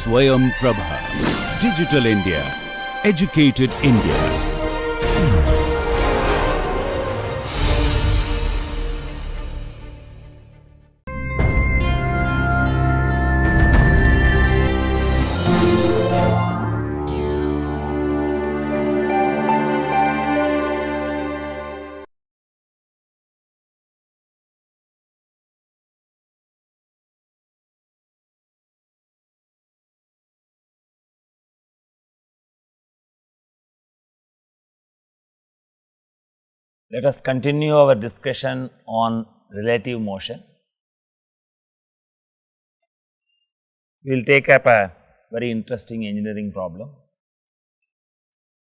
Swayam Prabha. Digital India. Educated India. Let us continue our discussion on relative motion. We will take up a very interesting engineering problem.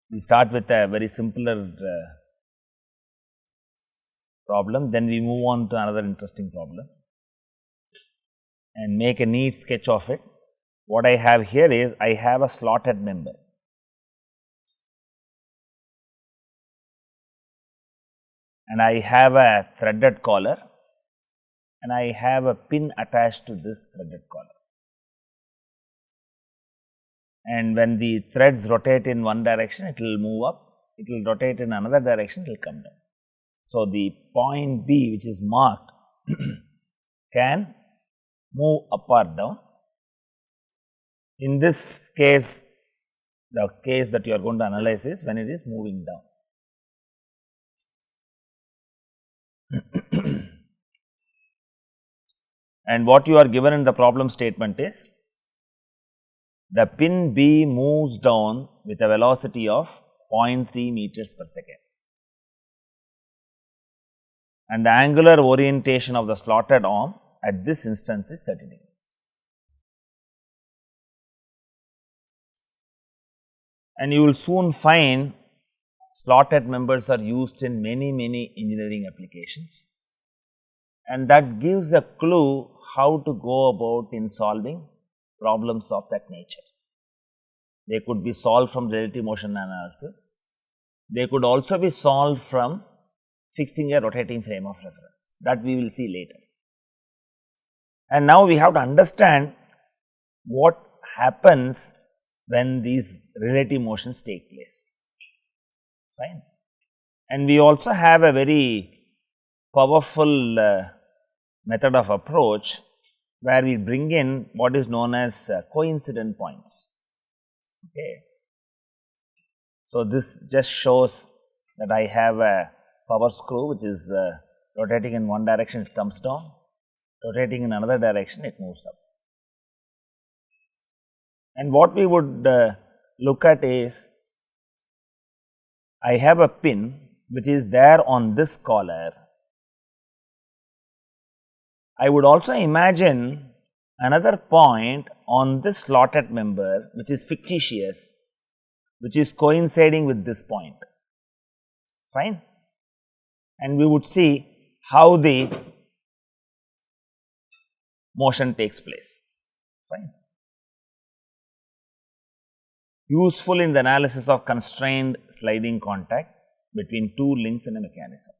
We start with a very simpler problem, then we move on to another interesting problem and make a neat sketch of it. What I have here is, I have a slotted member. And I have a threaded collar, and I have a pin attached to this threaded collar. And when the threads rotate in one direction, it will move up, it will rotate in another direction, it will come down. So, the point B, which is marked can move up or down. In this case, the case that you are going to analyze is when it is moving down. And what you are given in the problem statement is, the pin B moves down with a velocity of 0.3 meters per second, and the angular orientation of the slotted arm at this instance is 30 degrees. And you will soon find slotted members are used in many engineering applications, and that gives a clue how to go about in solving problems of that nature. They could be solved from relative motion analysis. They could also be solved from fixing a rotating frame of reference, that we will see later. And now we have to understand what happens when these relative motions take place. Fine. And we also have a very powerful method of approach, where we bring in what is known as coincident points. Okay. So, this just shows that I have a power screw which is rotating in one direction, it comes down, rotating in another direction, it moves up. And what we would look at is, I have a pin which is there on this collar. I would also imagine another point on this slotted member which is fictitious, which is coinciding with this point. Fine. And we would see how the motion takes place. Fine. Useful in the analysis of constrained sliding contact between two links in a mechanism.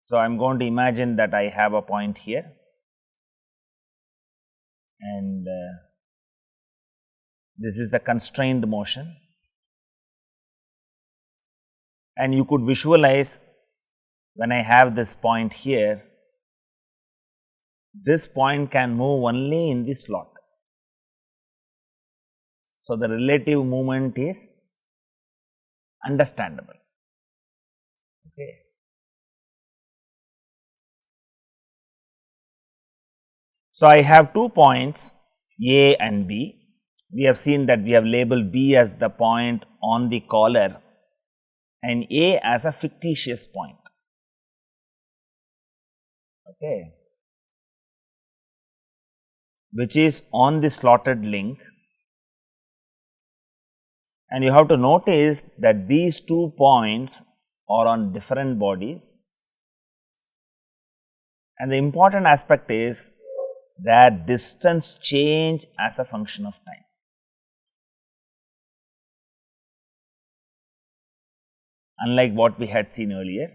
So, I am going to imagine that I have a point here, and this is a constrained motion, and you could visualize when I have this point here, this point can move only in the slot. So, the relative movement is understandable. Okay. So, I have 2 points A and B. We have seen that we have labeled B as the point on the collar and A as a fictitious point. Okay. Which is on the slotted link, and you have to notice that these 2 points are on different bodies, and the important aspect is their distance change as a function of time. Unlike what we had seen earlier,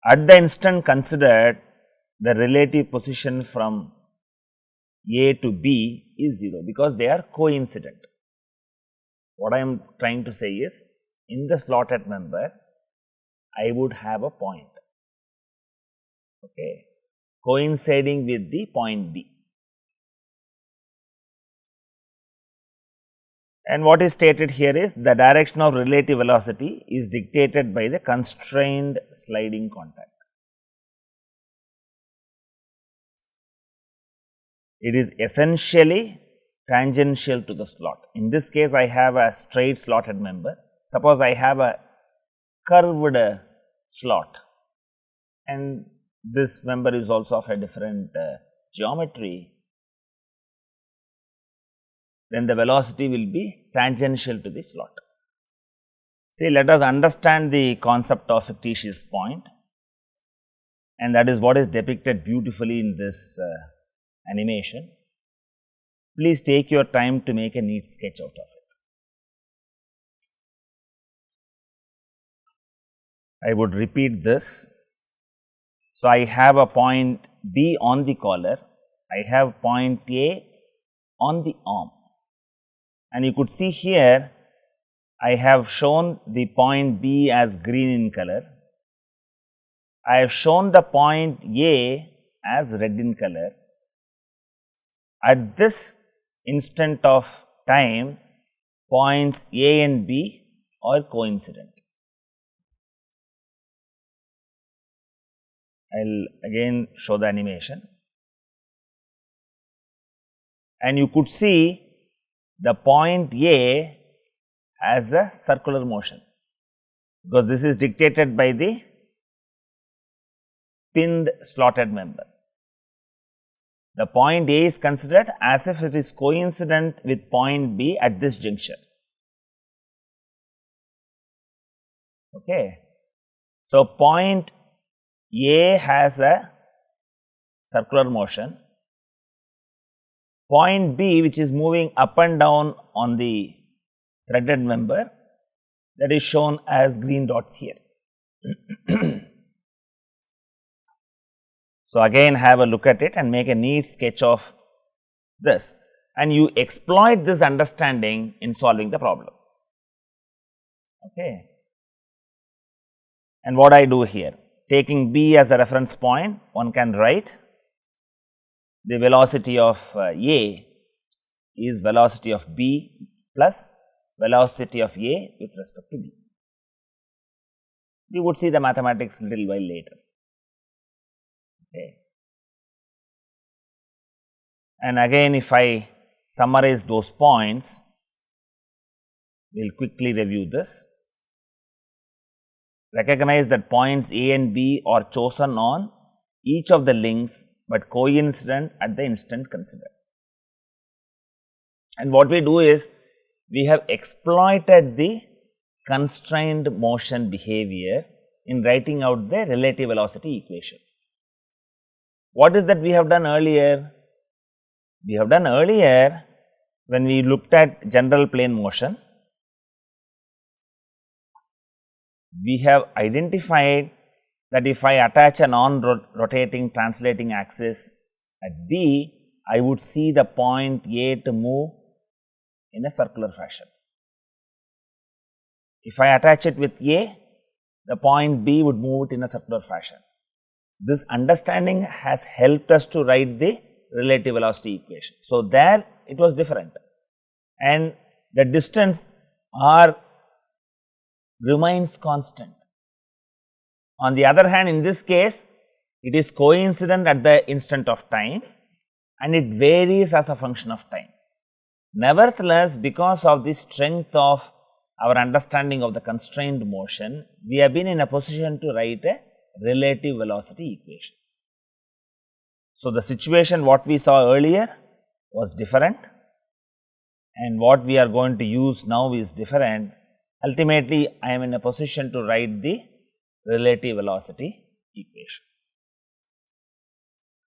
at the instant considered, the relative position from A to B is 0 because they are coincident. What I am trying to say is, in the slotted member, I would have a point, okay, coinciding with the point B. And what is stated here is the direction of relative velocity is dictated by the constrained sliding contact. It is essentially tangential to the slot. In this case, I have a straight slotted member. Suppose I have a curved slot, and this member is also of a different geometry, then the velocity will be tangential to the slot. See, let us understand the concept of fictitious point, and that is what is depicted beautifully in this animation. Please take your time to make a neat sketch out of it. I would repeat this. So, I have a point B on the collar, I have point A on the arm, and you could see here I have shown the point B as green in color, I have shown the point A as red in color. At this instant of time, points A and B are coincident. I will again show the animation, and you could see the point A has a circular motion, because this is dictated by the pinned slotted member. The point A is considered as if it is coincident with point B at this juncture. Okay. So, point A has a circular motion, point B, which is moving up and down on the threaded member, that is shown as green dots here. So, again have a look at it and make a neat sketch of this, and you exploit this understanding in solving the problem. Okay. And what I do here, taking B as a reference point, one can write the velocity of A is velocity of B plus velocity of A with respect to B. We would see the mathematics little while later. Okay. And again, if I summarize those points, we will quickly review this. Recognize that points A and B are chosen on each of the links, but coincident at the instant considered. And what we do is, we have exploited the constrained motion behavior in writing out the relative velocity equation. What is that we have done earlier? We have done earlier when we looked at general plane motion, we have identified that if I attach a non-rotating translating axis at B, I would see the point A to move in a circular fashion. If I attach it with A, the point B would move it in a circular fashion. This understanding has helped us to write the relative velocity equation. So, there it was different, and the distance R remains constant. On the other hand, in this case, it is coincident at the instant of time, and it varies as a function of time. Nevertheless, because of the strength of our understanding of the constrained motion, we have been in a position to write a relative velocity equation. So, the situation what we saw earlier was different, and what we are going to use now is different. Ultimately, I am in a position to write the relative velocity equation.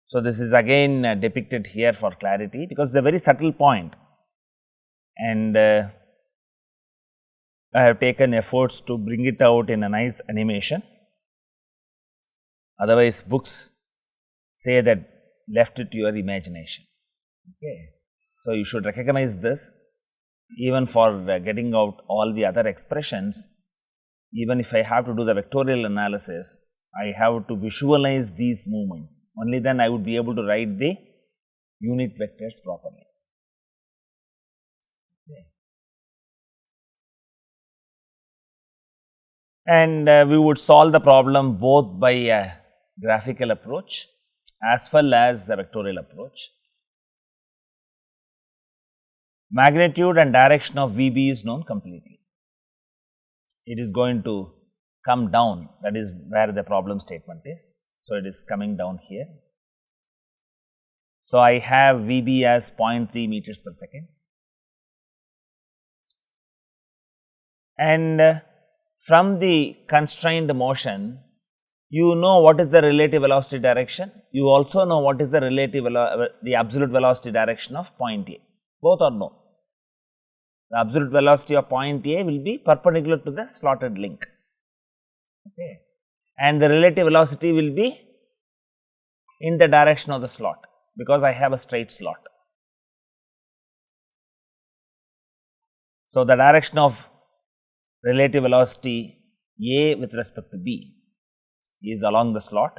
So, this is again depicted here for clarity, because it is a very subtle point, and I have taken efforts to bring it out in a nice animation. Otherwise, books say that left it to your imagination. Okay. So, you should recognize this even for getting out all the other expressions. Even if I have to do the vectorial analysis, I have to visualize these movements. Only then I would be able to write the unit vectors properly. Okay. And we would solve the problem both by a graphical approach as well as a vectorial approach. Magnitude and direction of VB is known completely. It is going to come down, that is where the problem statement is. So, it is coming down here. So, I have VB as 0.3 meters per second, and from the constrained motion, you know what is the relative velocity direction, you also know what is the the absolute velocity direction of point A, both are known. The absolute velocity of point A will be perpendicular to the slotted link, okay, and the relative velocity will be in the direction of the slot, because I have a straight slot. So, the direction of relative velocity A with respect to B is along the slot.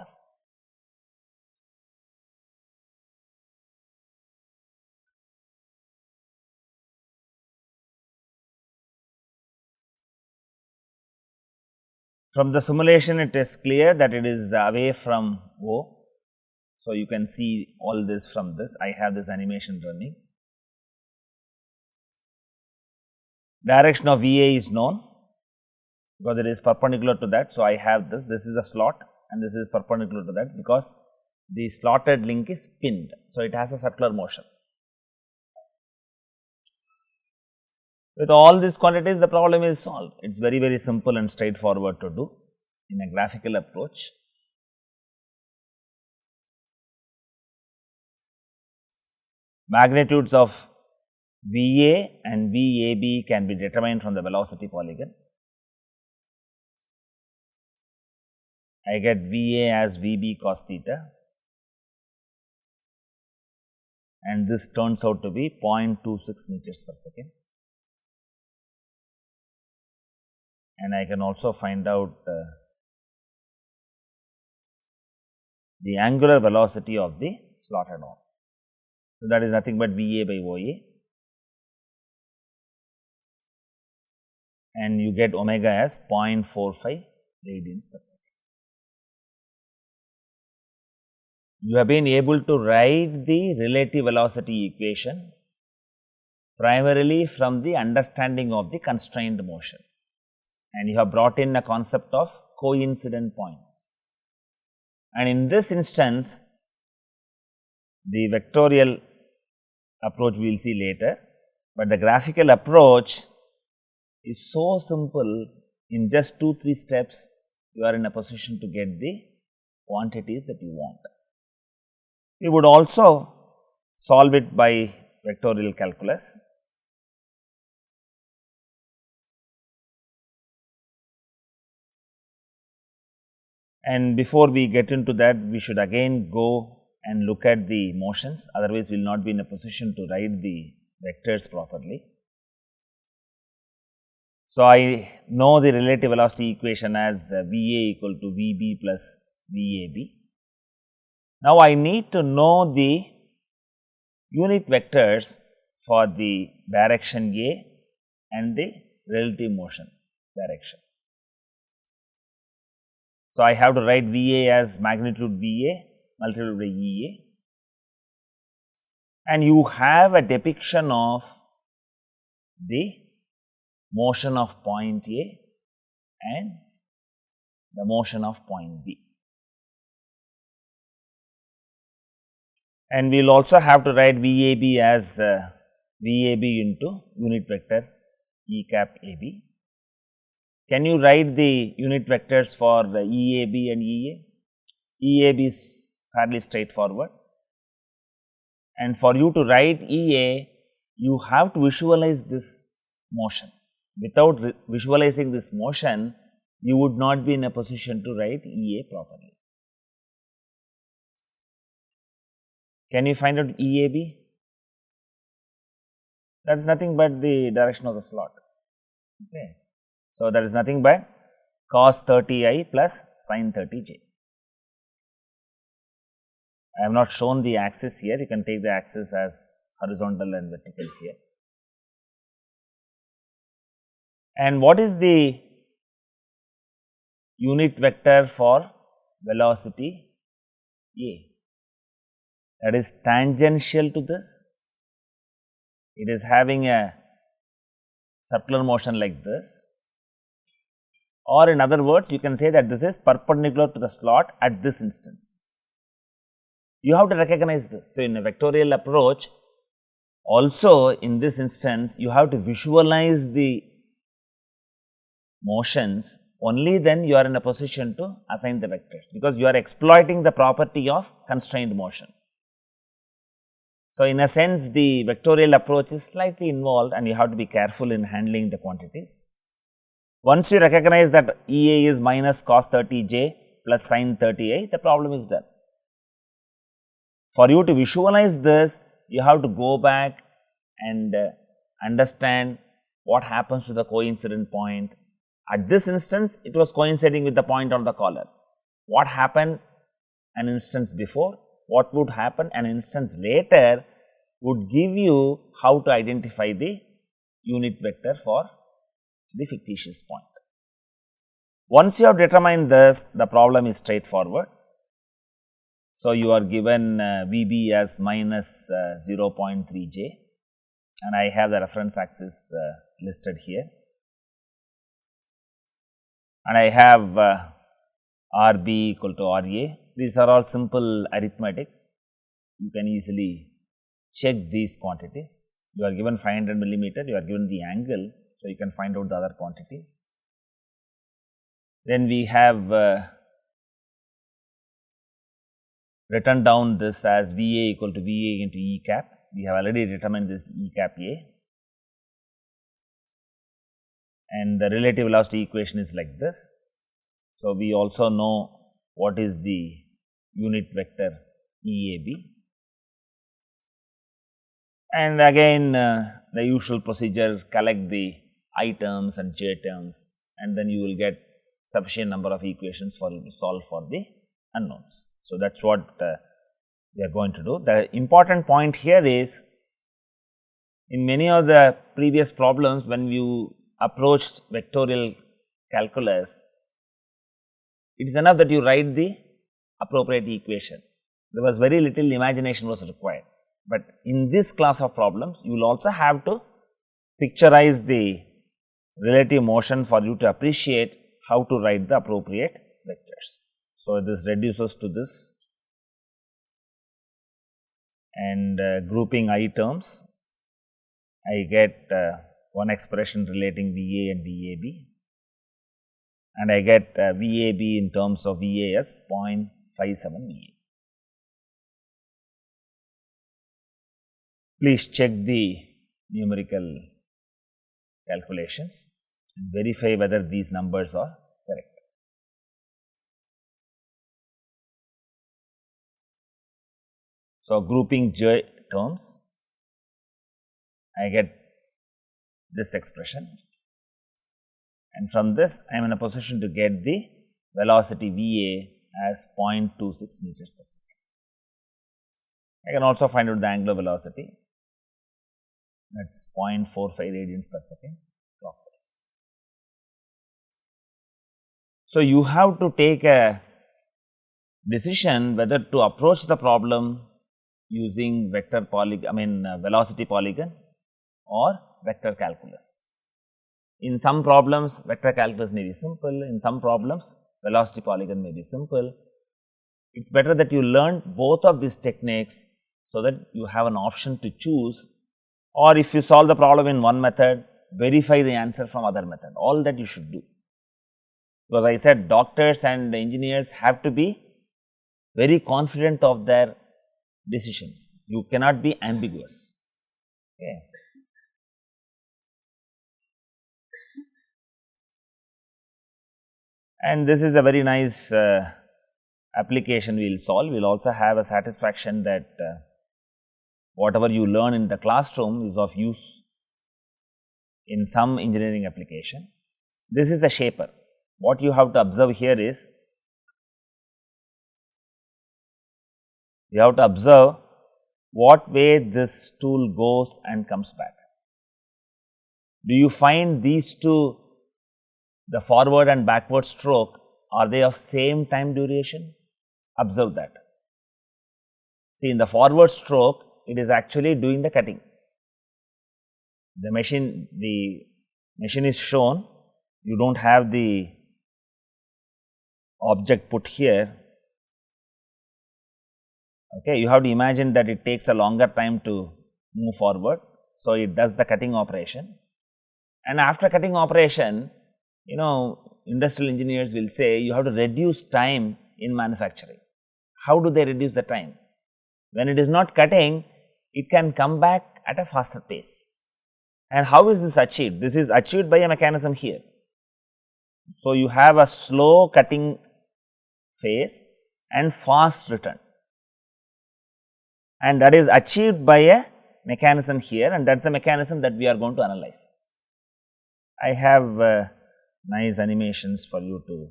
From the simulation, it is clear that it is away from O. So, you can see all this from this. I have this animation running. Direction of VA is known because it is perpendicular to that. So, I have this is a slot and this is perpendicular to that, because the slotted link is pinned. So, it has a circular motion. With all these quantities, the problem is solved. It is very, very simple and straightforward to do in a graphical approach. Magnitudes of VA and VAB can be determined from the velocity polygon. I get VA as VB cos theta, and this turns out to be 0.26 meters per second. And I can also find out the angular velocity of the slotted arm. So, that is nothing but VA by OA, and you get omega as 0.45 radians per second. You have been able to write the relative velocity equation primarily from the understanding of the constrained motion, and you have brought in a concept of coincident points. And in this instance, the vectorial approach we will see later, but the graphical approach is so simple. In just 2-3 steps, you are in a position to get the quantities that you want. We would also solve it by vectorial calculus. And before we get into that, we should again go and look at the motions, otherwise we will not be in a position to write the vectors properly. So, I know the relative velocity equation as VA equal to VB plus VAB. Now, I need to know the unit vectors for the direction A and the relative motion direction. So, I have to write VA as magnitude VA multiplied by EA, and you have a depiction of the motion of point A and the motion of point B. And we will also have to write VAB as VAB into unit vector E cap AB. Can you write the unit vectors for the EAB and EA? EAB is fairly straightforward, and for you to write EA, you have to visualize this motion. Without visualizing this motion, you would not be in a position to write EA properly. Can you find out EAB? that is nothing but the direction of the slot. Okay. So, that is nothing but cos 30I plus sin 30j. I have not shown the axis here, you can take the axis as horizontal and vertical here. And what is the unit vector for velocity A? That is tangential to this. It is having a circular motion like this, or in other words you can say that this is perpendicular to the slot at this instance. You have to recognize this. So, in a vectorial approach also in this instance you have to visualize the motions, only then you are in a position to assign the vectors, because you are exploiting the property of constrained motion. So, in a sense the vectorial approach is slightly involved and you have to be careful in handling the quantities. Once you recognize that EA is minus cos 30j plus sin 30I, the problem is done. For you to visualize this, you have to go back and understand what happens to the coincident point. At this instance, it was coinciding with the point on the collar. What happened an instance before? What would happen an instance later would give you how to identify the unit vector for the fictitious point. Once you have determined this, the problem is straightforward. So, you are given VB as minus 0.3j and I have the reference axis listed here, and I have RB equal to RA. These are all simple arithmetic, you can easily check these quantities. You are given 500 millimeter, you are given the angle, so you can find out the other quantities. Then we have written down this as VA equal to VA into E cap. We have already determined this E cap A, and the relative velocity equation is like this. So, we also know what is the unit vector EAB, and again the usual procedure, collect the I terms and j terms, and then you will get sufficient number of equations for you to solve for the unknowns. So, that is what we are going to do. The important point here is, in many of the previous problems when you approached vectorial calculus, it is enough that you write the appropriate equation. There was very little imagination was required, but in this class of problems you will also have to picturize the relative motion for you to appreciate how to write the appropriate vectors. So, this reduces to this, and grouping I terms, I get one expression relating VA and VAB, and I get VAB in terms of VA as 0.57 VA. Please check the numerical calculations and verify whether these numbers are correct. So, grouping j terms, I get this expression, and from this I am in a position to get the velocity VA as 0.26 meters per second. I can also find out the angular velocity, that is 0.45 radians per second clockwise. So, you have to take a decision whether to approach the problem using vector polygon, velocity polygon or vector calculus. In some problems vector calculus may be simple, in some problems velocity polygon may be simple. It is better that you learn both of these techniques, so that you have an option to choose, or if you solve the problem in one method, verify the answer from other method. All that you should do, because I said doctors and engineers have to be very confident of their decisions. You cannot be ambiguous. Okay. And this is a very nice application we will solve. We will also have a satisfaction that whatever you learn in the classroom is of use in some engineering application. This is a shaper. What you have to observe here is, you have to observe what way this tool goes and comes back. Do you find these two, the forward and backward stroke, are they of same time duration? Observe that. See, in the forward stroke, it is actually doing the cutting. The machine is shown, you do not have the object put here. Okay, you have to imagine that it takes a longer time to move forward. So, it does the cutting operation, and after cutting operation, industrial engineers will say you have to reduce time in manufacturing. How do they reduce the time? When it is not cutting, it can come back at a faster pace. And how is this achieved? This is achieved by a mechanism here. So, you have a slow cutting phase and fast return, and that is achieved by a mechanism here, and that is a mechanism that we are going to analyze. I have nice animations for you to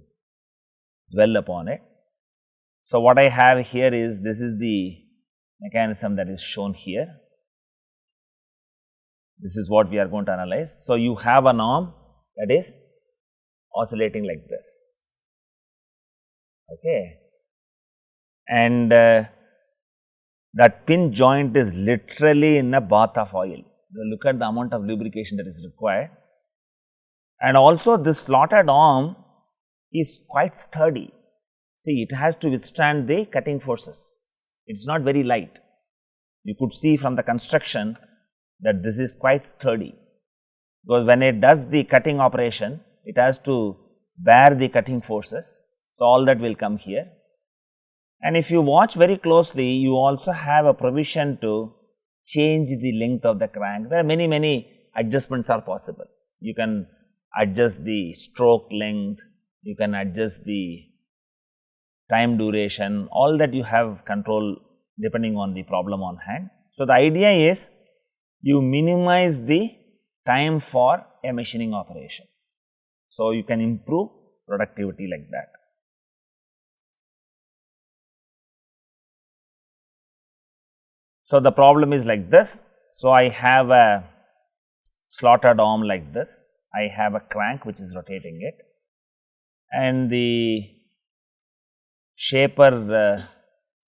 dwell upon it. So, what I have here is, this is the mechanism that is shown here. This is what we are going to analyze. So, you have an arm that is oscillating like this, okay, and that pin joint is literally in a bath of oil. Look at the amount of lubrication that is required, and also this slotted arm is quite sturdy. See, it has to withstand the cutting forces. It is not very light. You could see from the construction that this is quite sturdy, because when it does the cutting operation, it has to bear the cutting forces. So, all that will come here, and if you watch very closely, you also have a provision to change the length of the crank. There are many adjustments are possible. You can adjust the stroke length, you can adjust the time duration, all that you have control depending on the problem on hand. So, the idea is you minimize the time for a machining operation. So, you can improve productivity like that. So, the problem is like this. So, I have a slotted arm like this, I have a crank which is rotating it, and the shaper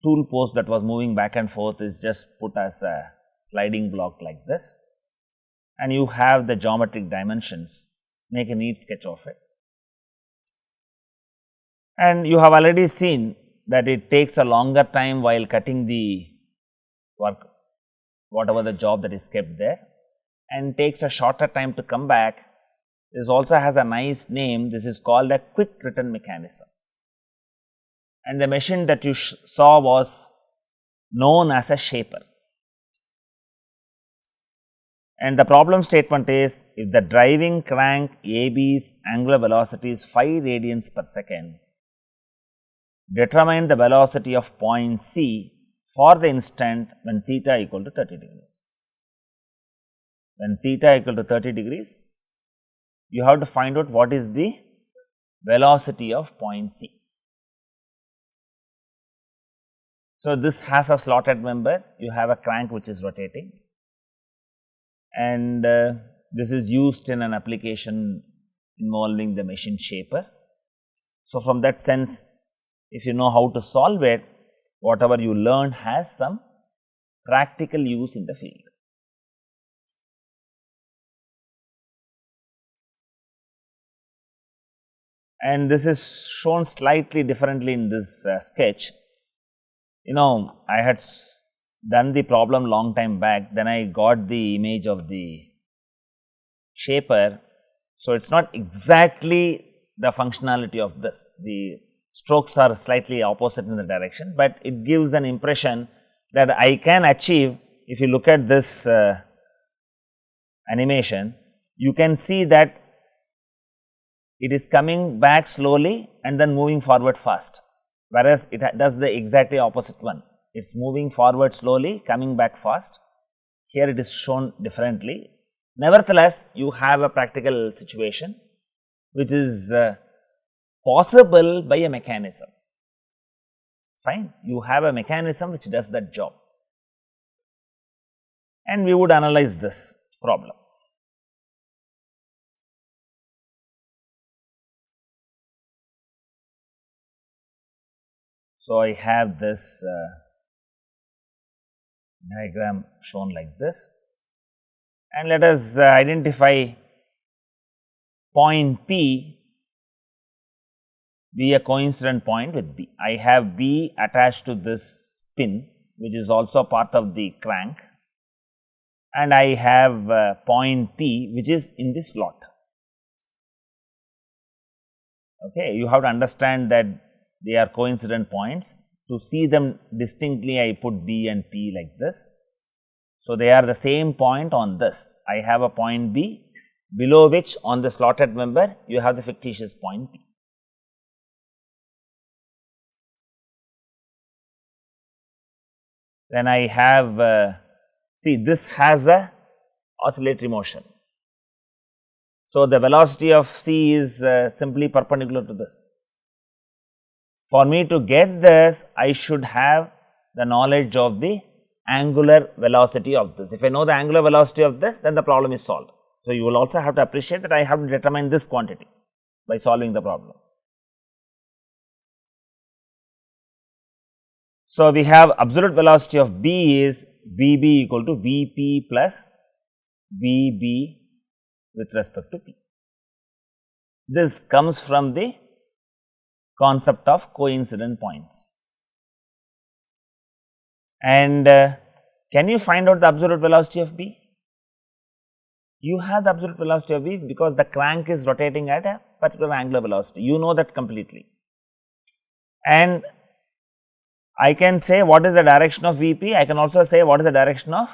tool post that was moving back and forth is just put as a sliding block like this, and you have the geometric dimensions. Make a neat sketch of it, and you have already seen that it takes a longer time while cutting the work, whatever the job that is kept there, and takes a shorter time to come back. This also has a nice name. This is called a quick return mechanism, and the machine that you saw was known as a shaper. And the problem statement is, if the driving crank AB's angular velocity is 5 radians per second, determine the velocity of point C for the instant when theta equal to 30 degrees. When theta equal to 30 degrees, you have to find out what is the velocity of point C. So, this has a slotted member, you have a crank which is rotating, and this is used in an application involving the machine shaper. So, from that sense, if you know how to solve it, whatever you learn has some practical use in the field. And this is shown slightly differently in this sketch. I had done the problem long time back, then I got the image of the shaper. So, it is not exactly the functionality of this, the strokes are slightly opposite in the direction, but it gives an impression that I can achieve. If you look at this animation, you can see that it is coming back slowly and then moving forward fast, whereas it does the exactly opposite one. It is moving forward slowly, coming back fast. Here it is shown differently. Nevertheless, you have a practical situation which is possible by a mechanism. Fine, you have a mechanism which does that job, and we would analyze this problem. So, I have this diagram shown like this, and let us identify point P be a coincident point with B. I have B attached to this pin, which is also part of the crank, and I have point P which is in this slot. Okay, you have to understand that they are coincident points. To see them distinctly, I put B and P like this. So, they are the same point on this. I have a point B, below which on the slotted member you have the fictitious point P. Then I have see, this has a oscillatory motion. So, the velocity of C is simply perpendicular to this. For me to get this, I should have the knowledge of the angular velocity of this. If I know the angular velocity of this, then the problem is solved. So, you will also have to appreciate that I have to determine this quantity by solving the problem. So, we have absolute velocity of B is Vb equal to Vp plus Vb with respect to P. This comes from the concept of coincident points. And can you find out the absolute velocity of B? You have the absolute velocity of B because the crank is rotating at a particular angular velocity. You know that completely. And I can say what is the direction of Vp. I can also say what is the direction of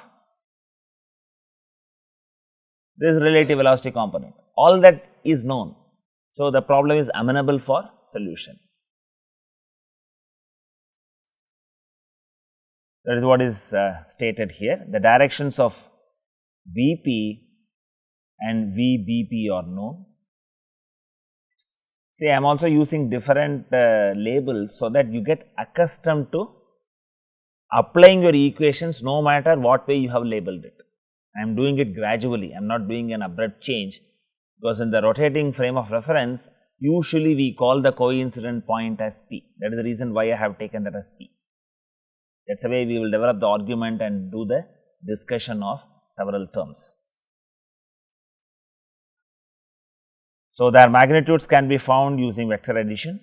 this relative velocity component. All that is known. So, the problem is amenable for solution. That is what is stated here. The directions of Vp and Vbp are known. See, I am also using different labels so that you get accustomed to applying your equations no matter what way you have labeled it. I am doing it gradually, I am not doing an abrupt change, because in the rotating frame of reference, usually we call the coincident point as P. That is the reason why I have taken that as P. That is the way we will develop the argument and do the discussion of several terms. So, their magnitudes can be found using vector addition.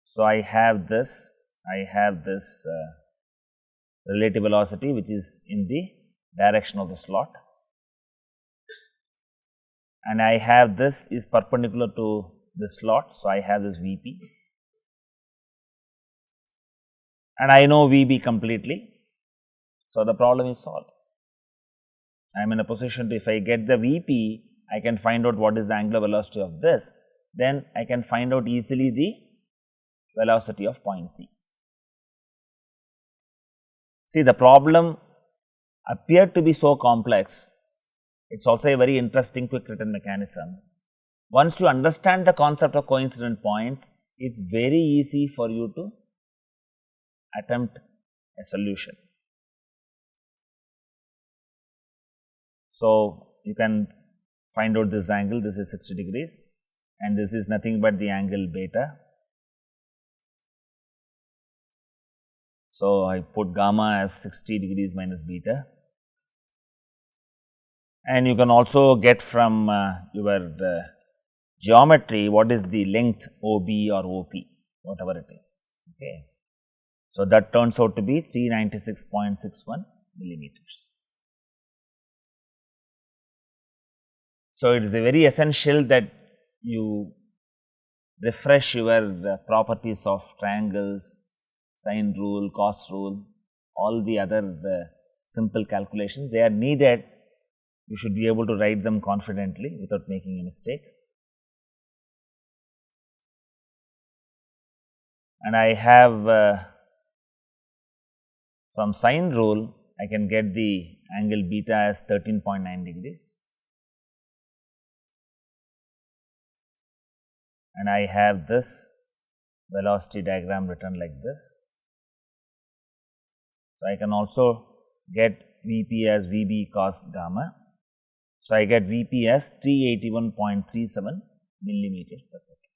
So, I have this relative velocity which is in the direction of the slot, and I have this is perpendicular to the slot. So, I have this Vp, and I know Vb completely. So, the problem is solved. I am in a position to, if I get the Vp, I can find out what is the angular velocity of this, then I can find out easily the velocity of point C. See, the problem appeared to be so complex, it is also a very interesting quick written mechanism. Once you understand the concept of coincident points, it is very easy for you to attempt a solution. So, you can find out this angle, this is 60 degrees, and this is nothing but the angle beta. So, I put gamma as 60 degrees minus beta, and you can also get from your geometry what is the length OB or OP, whatever it is. Okay. So, that turns out to be 396.61 millimeters. So, it is a very essential that you refresh your properties of triangles, sine rule, cos rule, all the other simple calculations. They are needed. You should be able to write them confidently without making a mistake. And I have from sine rule, I can get the angle beta as 13.9 degrees. And I have this velocity diagram written like this. So, I can also get Vp as Vb cos gamma. So, I get Vp as 381.37 millimeters per second.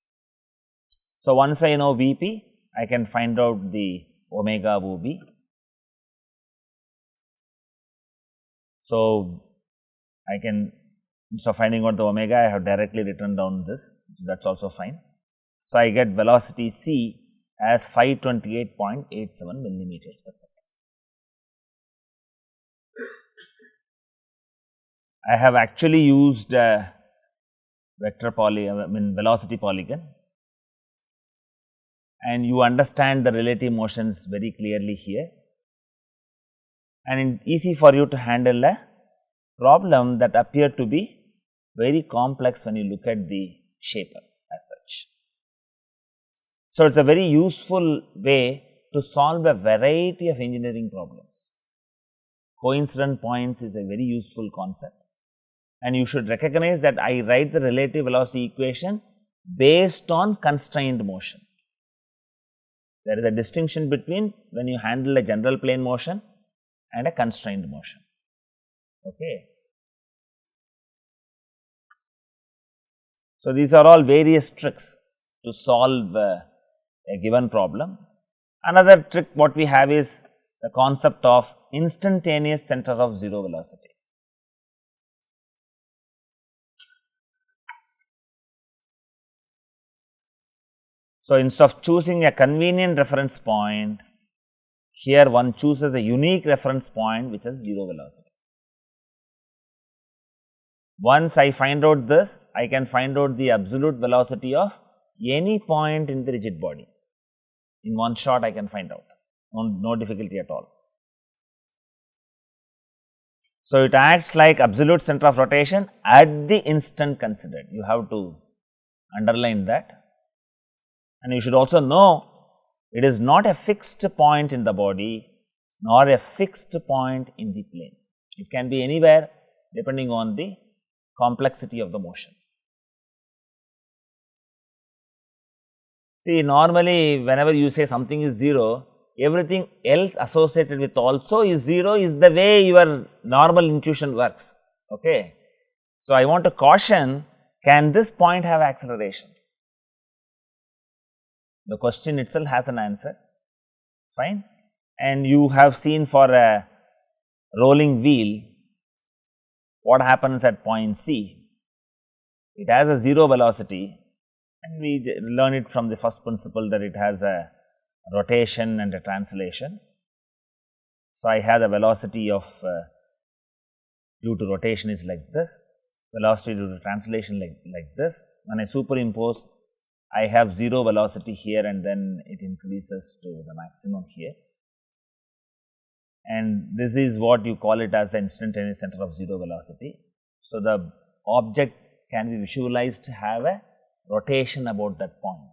So, once I know Vp, I can find out the omega of OB. So, I can, instead of finding out the omega, I have directly written down this, so that is also fine. So, I get velocity c as 528.87 millimeters per second. I have actually used velocity polygon, and you understand the relative motions very clearly here, and it is easy for you to handle a problem that appear to be very complex when you look at the shaper as such. So, it is a very useful way to solve a variety of engineering problems. Coincident points is a very useful concept, and you should recognize that I write the relative velocity equation based on constrained motion. There is a distinction between when you handle a general plane motion and a constrained motion. Okay. So, these are all various tricks to solve a given problem. Another trick what we have is the concept of instantaneous center of zero velocity. So, instead of choosing a convenient reference point, here one chooses a unique reference point which has zero velocity. Once I find out this, I can find out the absolute velocity of any point in the rigid body. In one shot I can find out, no difficulty at all. So, it acts like absolute center of rotation at the instant considered. You have to underline that. And you should also know it is not a fixed point in the body nor a fixed point in the plane. It can be anywhere depending on the complexity of the motion. See, normally whenever you say something is 0, everything else associated with also is 0 is the way your normal intuition works. Okay. So, I want to caution, can this point have acceleration? The question itself has an answer, fine, and you have seen for a rolling wheel what happens at point C. It has a 0 velocity, and we learn it from the first principle that it has a rotation and a translation. So, I have the velocity of due to rotation is like this, velocity due to translation like this. When I superimpose, I have 0 velocity here and then it increases to the maximum here, and this is what you call it as the instantaneous center of 0 velocity. So, the object can be visualized to have a rotation about that point,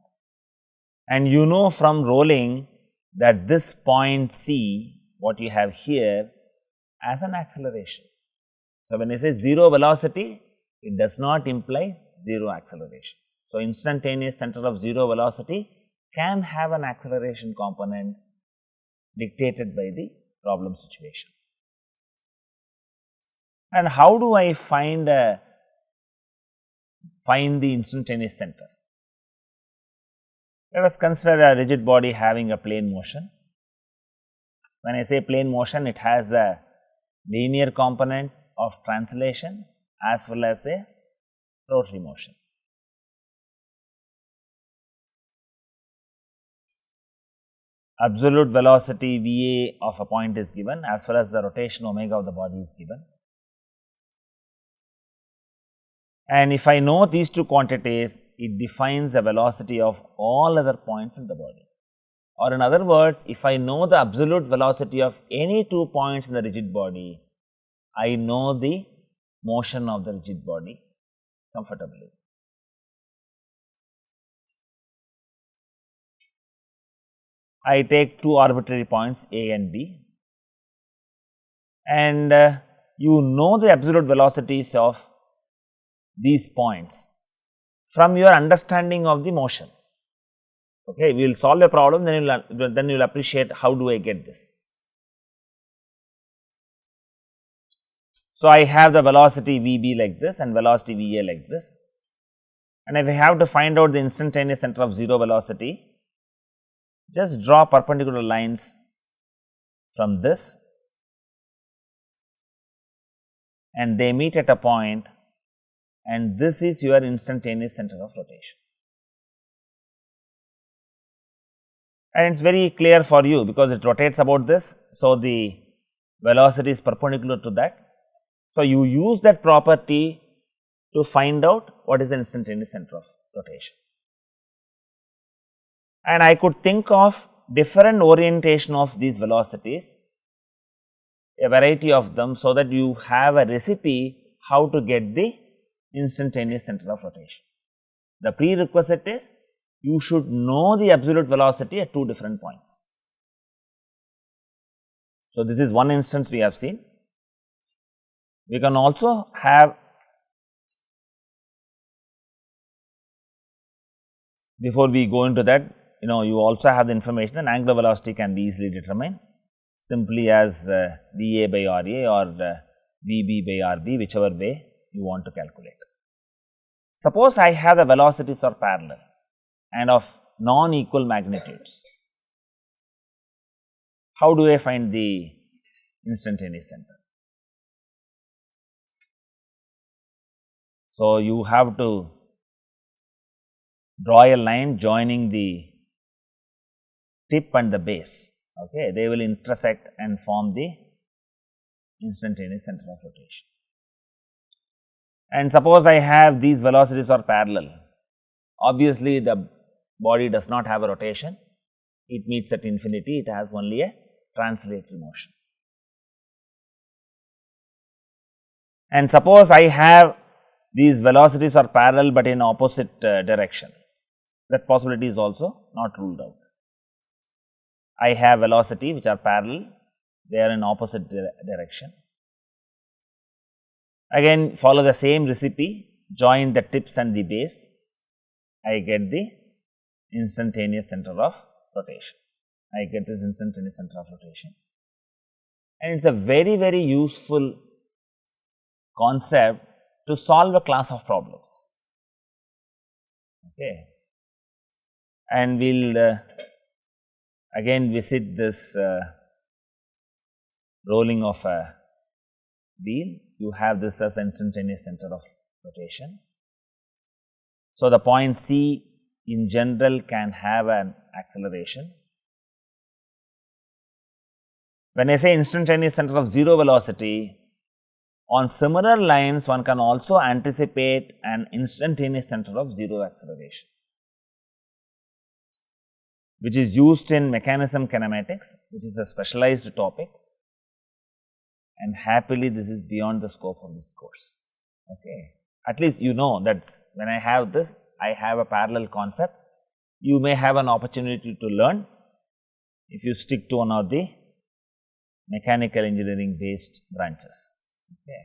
and you know from rolling that this point C, what you have here, as an acceleration. So, when I say 0 velocity, it does not imply 0 acceleration. So, instantaneous center of 0 velocity can have an acceleration component dictated by the problem situation. And how do I find the instantaneous center? Let us consider a rigid body having a plane motion. When I say plane motion, it has a linear component of translation as well as a rotary motion. Absolute velocity V A of a point is given as well as the rotation omega of the body is given. And if I know these two quantities, it defines the velocity of all other points in the body. Or in other words, if I know the absolute velocity of any 2 points in the rigid body, I know the motion of the rigid body comfortably. I take 2 arbitrary points A and B, and you know the absolute velocities of these points from your understanding of the motion. Okay, we will solve a problem, then you will appreciate how do I get this. So, I have the velocity Vb like this and velocity Va like this, and if I have to find out the instantaneous center of 0 velocity, just draw perpendicular lines from this and they meet at a point, and this is your instantaneous center of rotation. And it is very clear for you because it rotates about this. So, the velocity is perpendicular to that. So, you use that property to find out what is the instantaneous center of rotation. And I could think of different orientation of these velocities, a variety of them, so that you have a recipe how to get the instantaneous center of rotation. The prerequisite is you should know the absolute velocity at two different points. So, this is one instance we have seen. We can also have, before we go into that, you also have the information that angular velocity can be easily determined simply as dA by RA or dB by RB, whichever way you want to calculate. Suppose I have the velocities are parallel and of non-equal magnitudes. How do I find the instantaneous center? So, you have to draw a line joining the tip and the base. Okay, they will intersect and form the instantaneous center of rotation. And suppose I have these velocities are parallel. Obviously, the body does not have a rotation, it meets at infinity, it has only a translatory motion. And suppose I have these velocities are parallel, but in opposite direction, that possibility is also not ruled out. I have velocity which are parallel, they are in opposite direction. Again follow the same recipe, join the tips and the base, I get the instantaneous center of rotation. I get this instantaneous center of rotation, and it is a very, very useful concept to solve a class of problems. Okay. And we will again visit this rolling of a wheel. You have this as instantaneous center of rotation. So, the point C in general can have an acceleration. When I say instantaneous center of 0 velocity, on similar lines one can also anticipate an instantaneous center of 0 acceleration, which is used in mechanism kinematics, which is a specialized topic, and happily this is beyond the scope of this course. Okay. At least you know that when I have this, I have a parallel concept. You may have an opportunity to learn if you stick to one of the mechanical engineering based branches. Okay.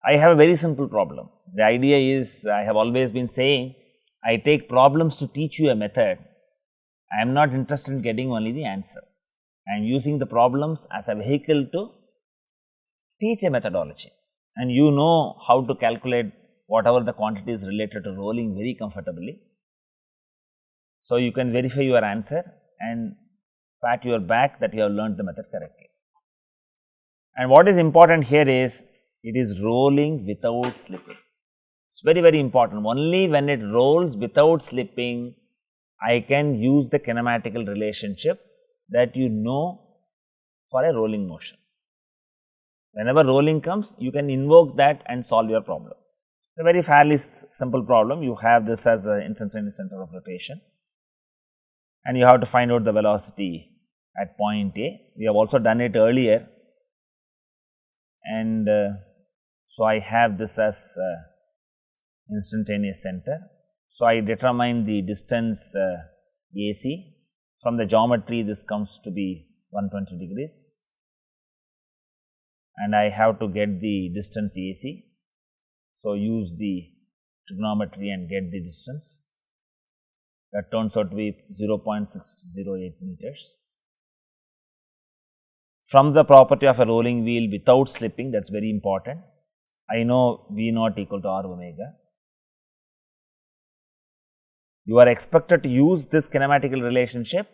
I have a very simple problem. The idea is, I have always been saying, I take problems to teach you a method. I am not interested in getting only the answer. I am using the problems as a vehicle to teach a methodology, and you know how to calculate whatever the quantity is related to rolling very comfortably. So, you can verify your answer and pat your back that you have learned the method correctly. And what is important here is, it is rolling without slipping. It is very, very important. Only when it rolls without slipping, I can use the kinematical relationship that you know for a rolling motion. Whenever rolling comes, you can invoke that and solve your problem. A very fairly simple problem. You have this as an instantaneous center of rotation, and you have to find out the velocity at point A. We have also done it earlier, and so I have this as instantaneous center. So, I determine the distance AC. From the geometry, this comes to be 120 degrees. and I have to get the distance AC. So, use the trigonometry and get the distance. That turns out to be 0.608 meters. From the property of a rolling wheel without slipping, that is very important. I know V naught equal to R omega. You are expected to use this kinematical relationship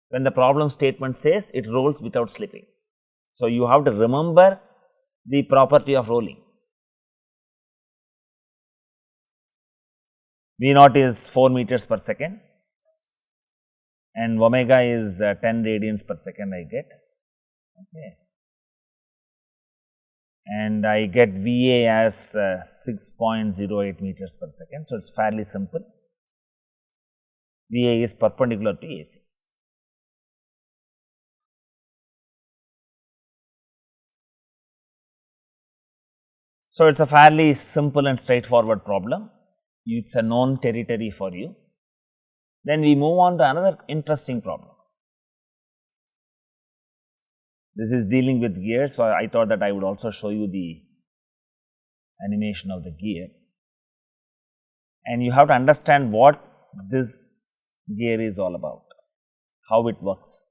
when the problem statement says it rolls without slipping. So, you have to remember the property of rolling. V naught is 4 meters per second and omega is 10 radians per second I get. Okay. And I get VA as 6.08 meters per second. So, it is fairly simple. VA is perpendicular to AC. So, it is a fairly simple and straightforward problem. It is a known territory for you. Then we move on to another interesting problem. This is dealing with gears. So, I thought that I would also show you the animation of the gear, and you have to understand what this gear is all about, how it works.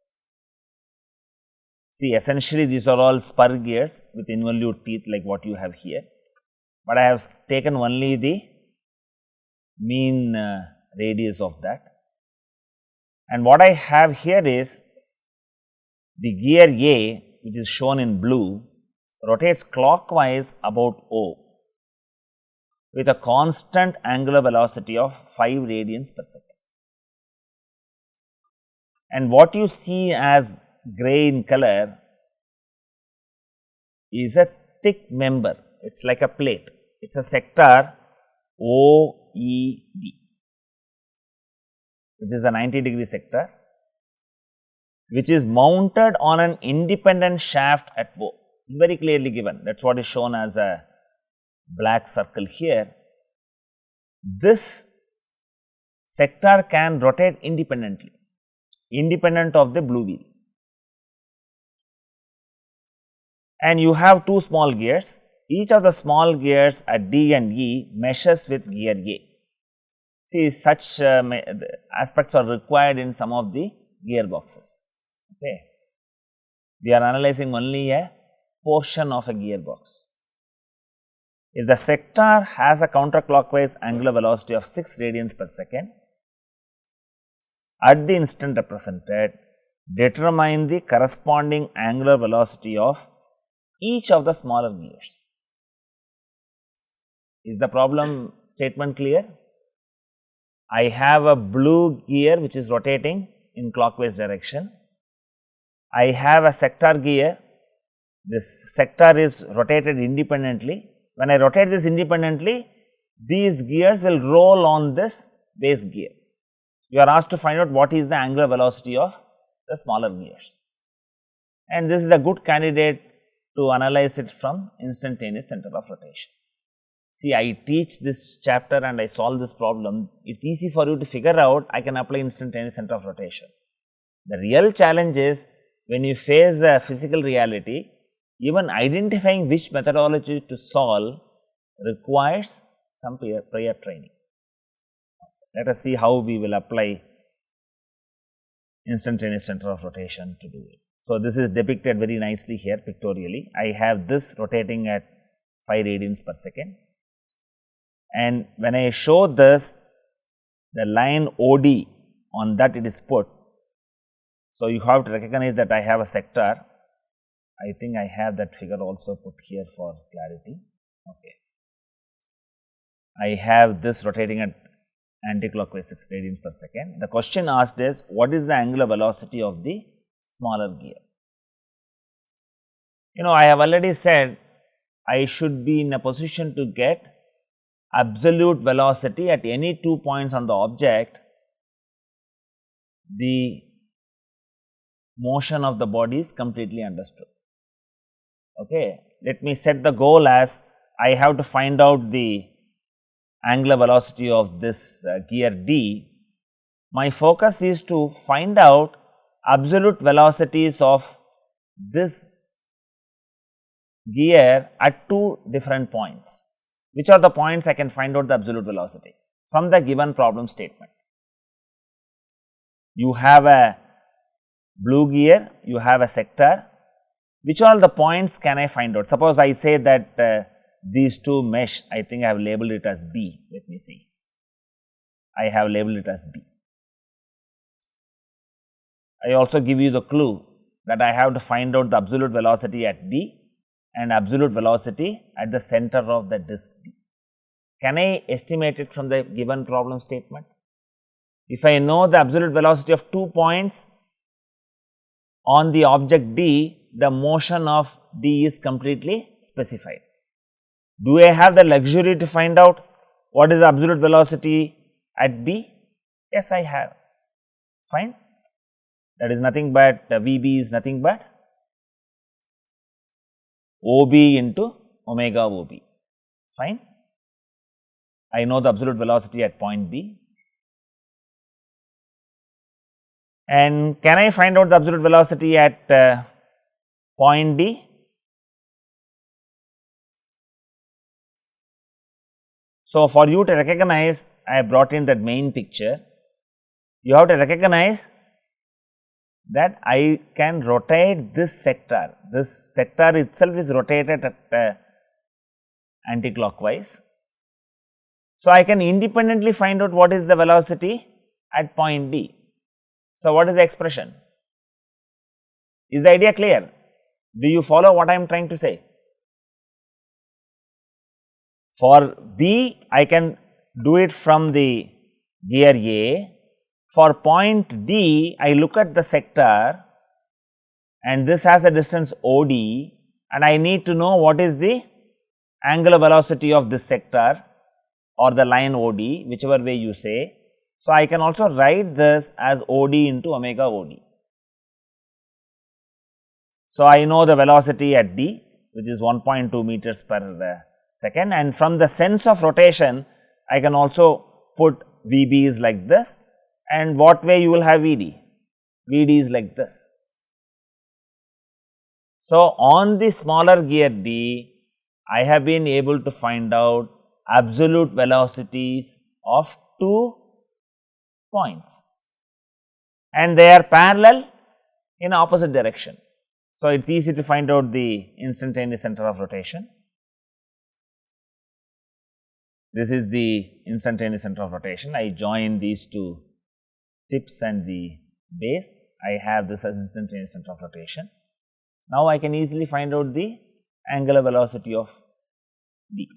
See, essentially these are all spur gears with involute teeth like what you have here, but I have taken only the mean radius of that. And what I have here is the gear A, which is shown in blue, rotates clockwise about O with a constant angular velocity of 5 radians per second. And what you see as gray in color is a thick member. It is like a plate. It is a sector OED, which is a 90-degree sector, which is mounted on an independent shaft at O. It is very clearly given. That is what is shown as a black circle here. This sector can rotate independently, independent of the blue wheel. And you have two small gears. Each of the small gears at D and E meshes with gear A. See, such aspects are required in some of the gearboxes. Okay. We are analyzing only a portion of a gearbox. If the sector has a counterclockwise angular velocity of 6 radians per second, at the instant represented, determine the corresponding angular velocity of each of the smaller gears. Is the problem statement clear? I have a blue gear which is rotating in clockwise direction. I have a sector gear. This sector is rotated independently. When I rotate this independently, these gears will roll on this base gear. You are asked to find out what is the angular velocity of the smaller gears. And this is a good candidate to analyze it from instantaneous center of rotation. See, I teach this chapter and I solve this problem. It is easy for you to figure out. I can apply instantaneous center of rotation. The real challenge is when you face a physical reality, even identifying which methodology to solve requires some prior training. Let us see how we will apply instantaneous center of rotation to do it. So, this is depicted very nicely here pictorially. I have this rotating at 5 radians per second, and when I show this, the line OD, on that it is put. So, you have to recognize that I have a sector. I think I have that figure also put here for clarity. Okay. I have this rotating at anticlockwise 6 radians per second. The question asked is, what is the angular velocity of the smaller gear? You know, I have already said I should be in a position to get absolute velocity at any 2 points on the object. The motion of the body is completely understood. Okay. Let me set the goal as I have to find out the angular velocity of this gear D. My focus is to find out absolute velocities of this gear at two different points. Which are the points I can find out the absolute velocity from the given problem statement? You have a blue gear, you have a sector. Which are the points can I find out? Suppose I say that these two mesh, I think I have labeled it as B. Let me see. I have labeled it as B. I also give you the clue that I have to find out the absolute velocity at B and absolute velocity at the center of the disk D. Can I estimate it from the given problem statement? If I know the absolute velocity of 2 points on the object D, the motion of D is completely specified. Do I have the luxury to find out what is the absolute velocity at B? Yes, I have. Fine. That is nothing but VB is nothing but OB into omega OB. Fine. I know the absolute velocity at point B. And can I find out the absolute velocity at point D? So, for you to recognize, I have brought in that main picture. You have to recognize that I can rotate this sector. This sector itself is rotated at anti-clockwise. So, I can independently find out what is the velocity at point D. So, what is the expression? Is the idea clear? Do you follow what I am trying to say? For B, I can do it from the gear A. For point D, I look at the sector and this has a distance OD and I need to know what is the angular velocity of this sector or the line OD, whichever way you say. So, I can also write this as OD into omega OD. So, I know the velocity at D, which is 1.2 meters per second, and from the sense of rotation, I can also put VB is like this, and what way you will have VD? VD is like this. So, on the smaller gear D, I have been able to find out absolute velocities of 2 points and they are parallel in opposite direction. So, it is easy to find out the instantaneous center of rotation. This is the instantaneous center of rotation. I join these two tips and the base. I have this as instantaneous center of rotation. Now, I can easily find out the angular velocity of D.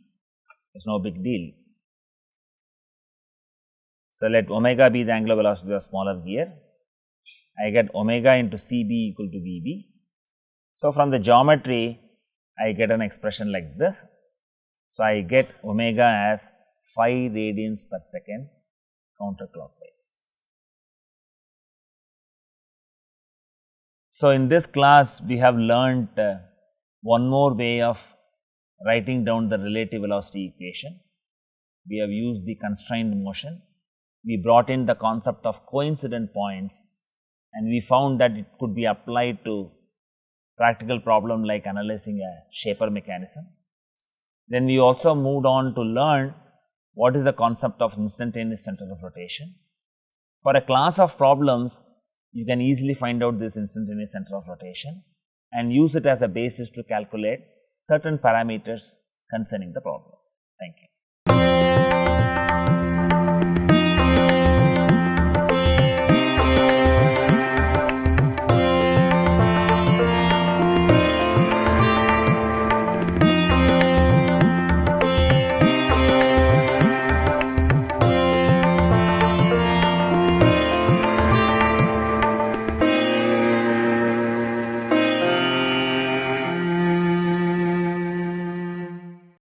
It is no big deal. So, let omega be the angular velocity of smaller gear. I get omega into CB equal to VB. So, from the geometry, I get an expression like this. So, I get omega as 5 radians per second counterclockwise. So, in this class, we have learnt one more way of writing down the relative velocity equation. We have used the constrained motion. We brought in the concept of coincident points and we found that it could be applied to practical problem like analyzing a shaper mechanism. Then we also moved on to learn what is the concept of instantaneous center of rotation. For a class of problems, you can easily find out this instantaneous center of rotation and use it as a basis to calculate certain parameters concerning the problem. Thank you.